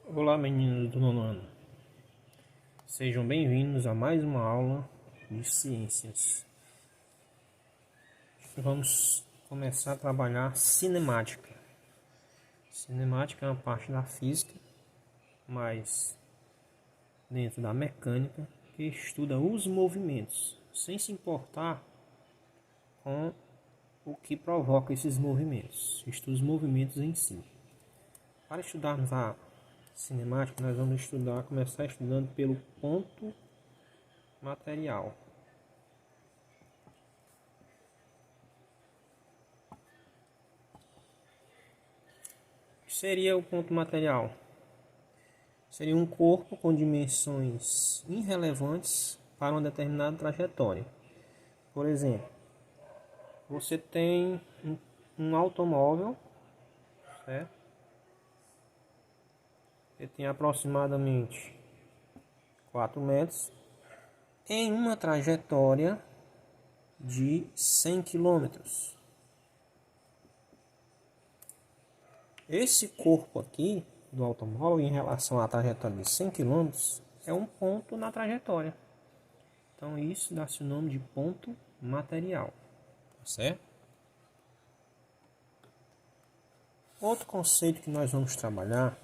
Olá, meninos do nono ano. Sejam bem-vindos a mais uma aula de ciências. Vamos começar a trabalhar cinemática. Cinemática é uma parte da física, mas dentro da mecânica, que estuda os movimentos, sem se importar com o que provoca esses movimentos. Estuda os movimentos em si. Para estudarmos a cinemática, nós vamos começar estudando pelo ponto material. O que seria o ponto material? Seria um corpo com dimensões irrelevantes para uma determinada trajetória. Por exemplo, você tem um automóvel, certo? Ele tem aproximadamente 4 metros em uma trajetória de 100 quilômetros. Esse corpo aqui do automóvel em relação à trajetória de 100 quilômetros é um ponto na trajetória. Então isso dá-se o nome de ponto material, certo? Outro conceito que nós vamos trabalhar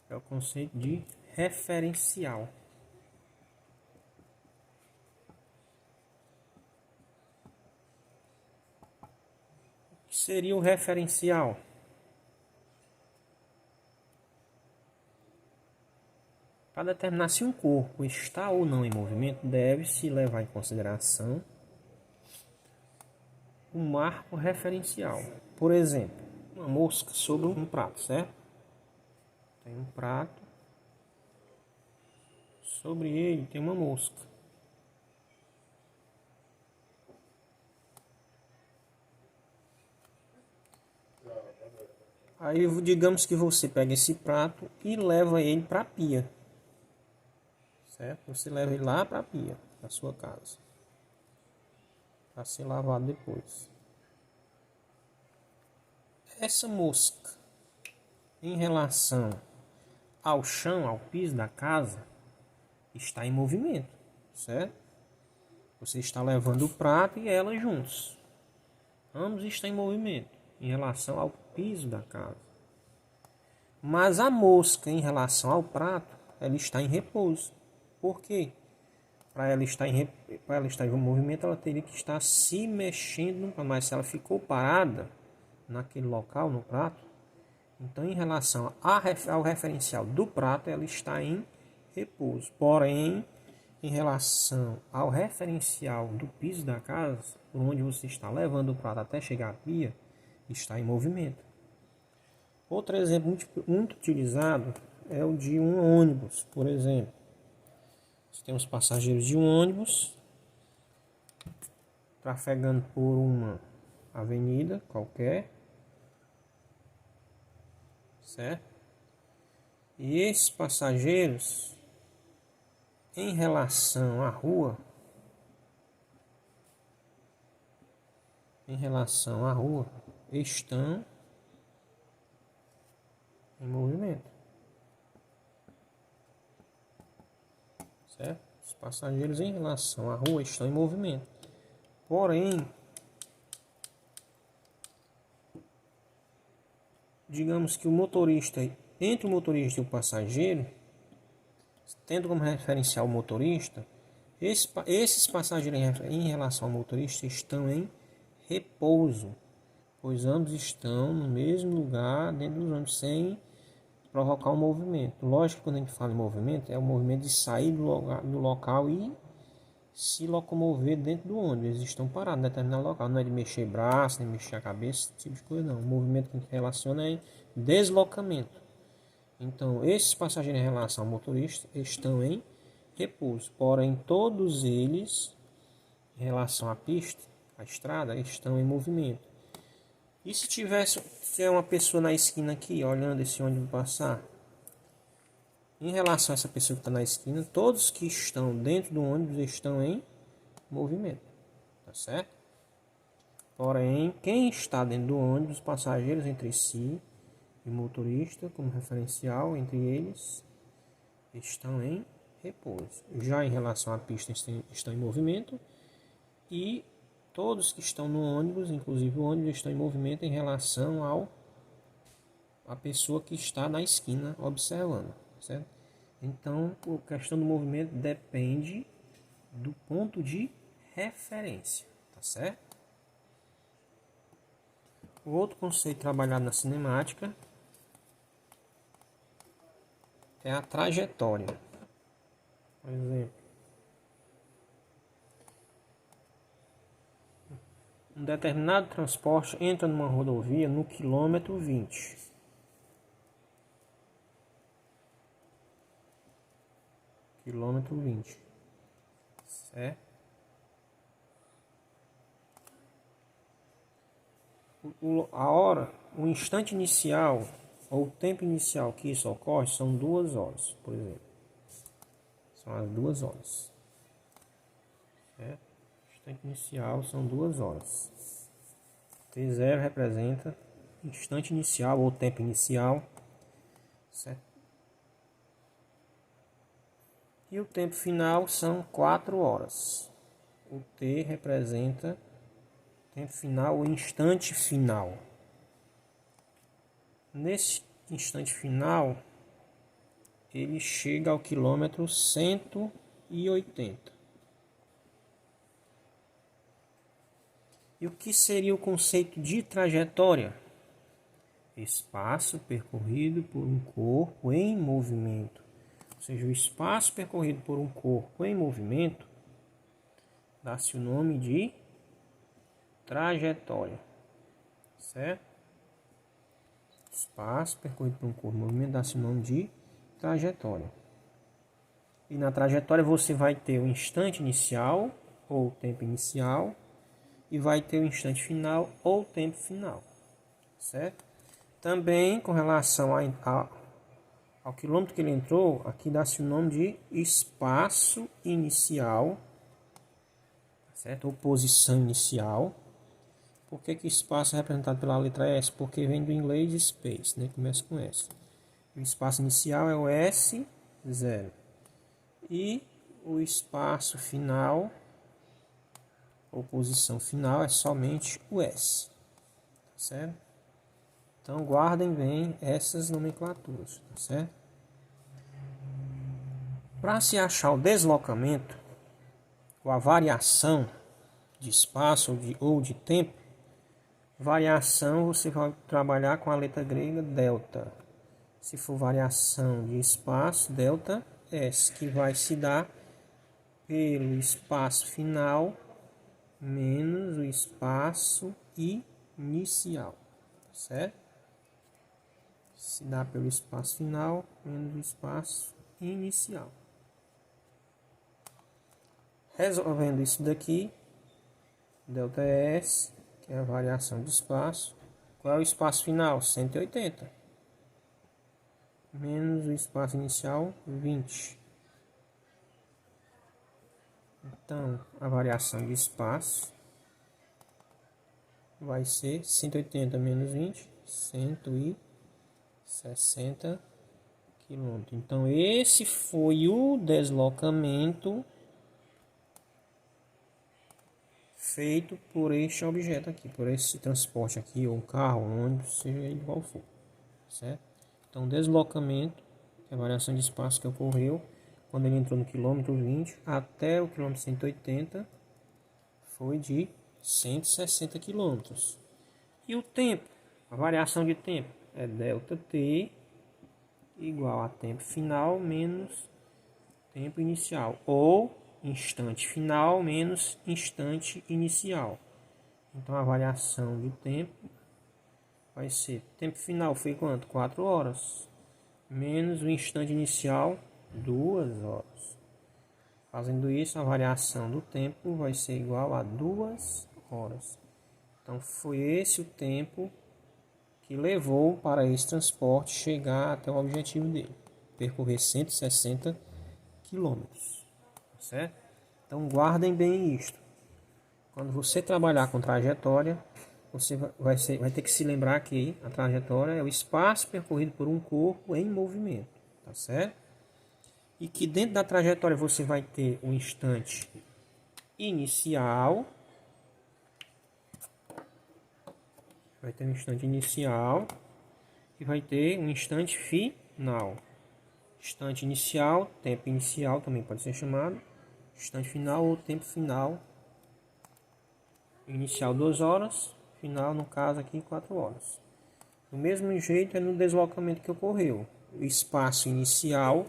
é o conceito de referencial. O que seria o referencial? Para determinar se um corpo está ou não em movimento, deve-se levar em consideração um marco referencial. Por exemplo, uma mosca sobre um prato, certo? Tem um prato, sobre ele tem uma mosca. Aí digamos que você pega esse prato e leva ele para a pia, certo? Você leva ele lá para a pia da sua casa, para ser lavado depois. Essa mosca, em relação ao chão, ao piso da casa, está em movimento, certo? Você está levando o prato e ela juntos. Ambos estão em movimento em relação ao piso da casa. Mas a mosca, em relação ao prato, ela está em repouso. Por quê? Para ela estar em movimento, ela teria que estar se mexendo. Mas se ela ficou parada naquele local, no prato, então em relação ao referencial do prato, ela está em repouso. Porém, em relação ao referencial do piso da casa, por onde você está levando o prato até chegar à pia, está em movimento. Outro exemplo muito utilizado é o de um ônibus, por exemplo. Você tem os passageiros de um ônibus trafegando por uma avenida qualquer, certo? E esses passageiros, em relação à rua, estão em movimento, certo? Os passageiros em relação à rua estão em movimento. Porém, digamos que entre o motorista e o passageiro, tendo como referencial o motorista, esses passageiros em relação ao motorista estão em repouso, pois ambos estão no mesmo lugar dentro dos ônibus, sem provocar um movimento. Lógico que quando a gente fala em movimento, é o movimento de sair do local e se locomover dentro do ônibus. Eles estão parados em determinado local, não é de mexer braço, nem mexer a cabeça, esse tipo de coisa não. O movimento que a gente relaciona é deslocamento. Então, esses passageiros em relação ao motorista estão em repouso, porém todos eles, em relação à pista, à estrada, estão em movimento. E se tivesse uma pessoa na esquina aqui, olhando esse ônibus passar, em relação a essa pessoa que está na esquina, todos que estão dentro do ônibus estão em movimento, tá certo? Porém, quem está dentro do ônibus, os passageiros entre si, e o motorista como referencial entre eles estão em repouso. Já em relação à pista estão em movimento e todos que estão no ônibus, inclusive o ônibus, estão em movimento em relação a pessoa que está na esquina observando, certo? Então, a questão do movimento depende do ponto de referência, tá certo? O outro conceito trabalhado na cinemática é a trajetória. Por exemplo, um determinado transporte entra numa rodovia no quilômetro 20. Quilômetro 20. Certo? A hora, o instante inicial ou o tempo inicial que isso ocorre são 2 horas, por exemplo. São as 2 horas. Certo? O instante inicial são 2 horas. T0 representa instante inicial ou tempo inicial. Certo? E o tempo final são 4 horas. O T representa tempo final ou instante final. Nesse instante final, ele chega ao quilômetro 180. E o que seria o conceito de trajetória? Espaço percorrido por um corpo em movimento. Ou seja, o espaço percorrido por um corpo em movimento dá-se o nome de trajetória. Certo? Espaço percorrido por um corpo em movimento dá-se o nome de trajetória. E na trajetória você vai ter o instante inicial ou o tempo inicial e vai ter o instante final ou o tempo final. Certo? Também com relação ao quilômetro que ele entrou, aqui dá-se o nome de espaço inicial, certo? Ou posição inicial. Por que espaço é representado pela letra S? Porque vem do inglês space, né? Começa com S. O espaço inicial é o S0. E o espaço final, ou posição final, é somente o S. Certo? Então guardem bem essas nomenclaturas, tá certo? Para se achar o deslocamento, ou a variação de espaço ou de tempo, variação você vai trabalhar com a letra grega delta. Se for variação de espaço, delta S, que vai se dar pelo espaço final menos o espaço inicial, certo? Se dá pelo espaço final menos o espaço inicial. Resolvendo isso daqui, delta S, que é a variação de espaço. Qual é o espaço final? 180. Menos o espaço inicial, 20. Então, a variação de espaço vai ser 180 menos 20, 160 km. Então, esse foi o deslocamento feito por este objeto aqui, por esse transporte aqui, ou um carro, um ônibus, seja ele qual for, certo? Então, deslocamento, que é a variação de espaço que ocorreu quando ele entrou no quilômetro 20 até o quilômetro 180, foi de 160 km. E o tempo, a variação de tempo, é ΔT igual a tempo final menos tempo inicial, ou instante final menos instante inicial. Então a variação de tempo vai ser, tempo final foi quanto? 4 horas, menos o instante inicial, 2 horas. Fazendo isso, a variação do tempo vai ser igual a 2 horas. Então foi esse o tempo que levou para esse transporte chegar até o objetivo dele, percorrer 160 quilômetros. Certo? Então guardem bem isto. Quando você trabalhar com trajetória, você vai ter que se lembrar que a trajetória é o espaço percorrido por um corpo em movimento, tá certo? E que dentro da trajetória você vai ter um instante inicial, e vai ter um instante final. Instante inicial, tempo inicial também pode ser chamado, instante final ou tempo final. Inicial 2 horas, final no caso aqui 4 horas. Do mesmo jeito é no deslocamento que ocorreu. O espaço inicial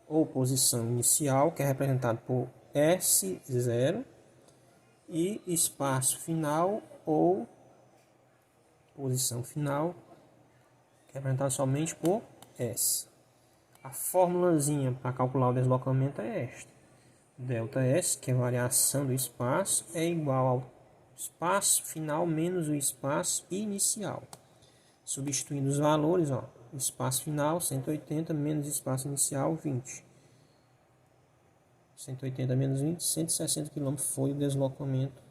ou posição inicial, que é representado por S0, e espaço final ou posição final, que é representado somente por S. A formulazinha para calcular o deslocamento é esta. ΔS, que é a variação do espaço, é igual ao espaço final menos o espaço inicial. Substituindo os valores, ó, espaço final 180 menos espaço inicial 20. 180 menos 20, 160 km foi o deslocamento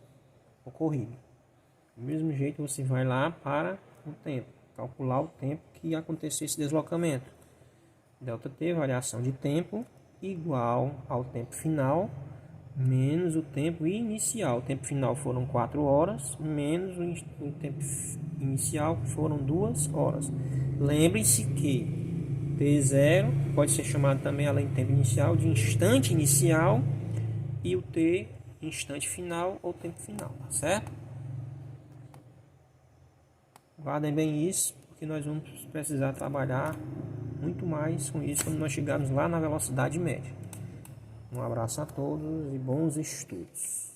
ocorrido. Do mesmo jeito você vai lá para o tempo, calcular o tempo que aconteceu esse deslocamento. ΔT, variação de tempo, igual ao tempo final menos o tempo inicial. O tempo final foram 4 horas, menos o tempo inicial foram 2 horas. Lembre-se que T0 pode ser chamado também, além do tempo inicial, de instante inicial, e o T, instante final ou tempo final, tá certo? Guardem bem isso, porque nós vamos precisar trabalhar muito mais com isso quando nós chegarmos lá na velocidade média. Um abraço a todos e bons estudos.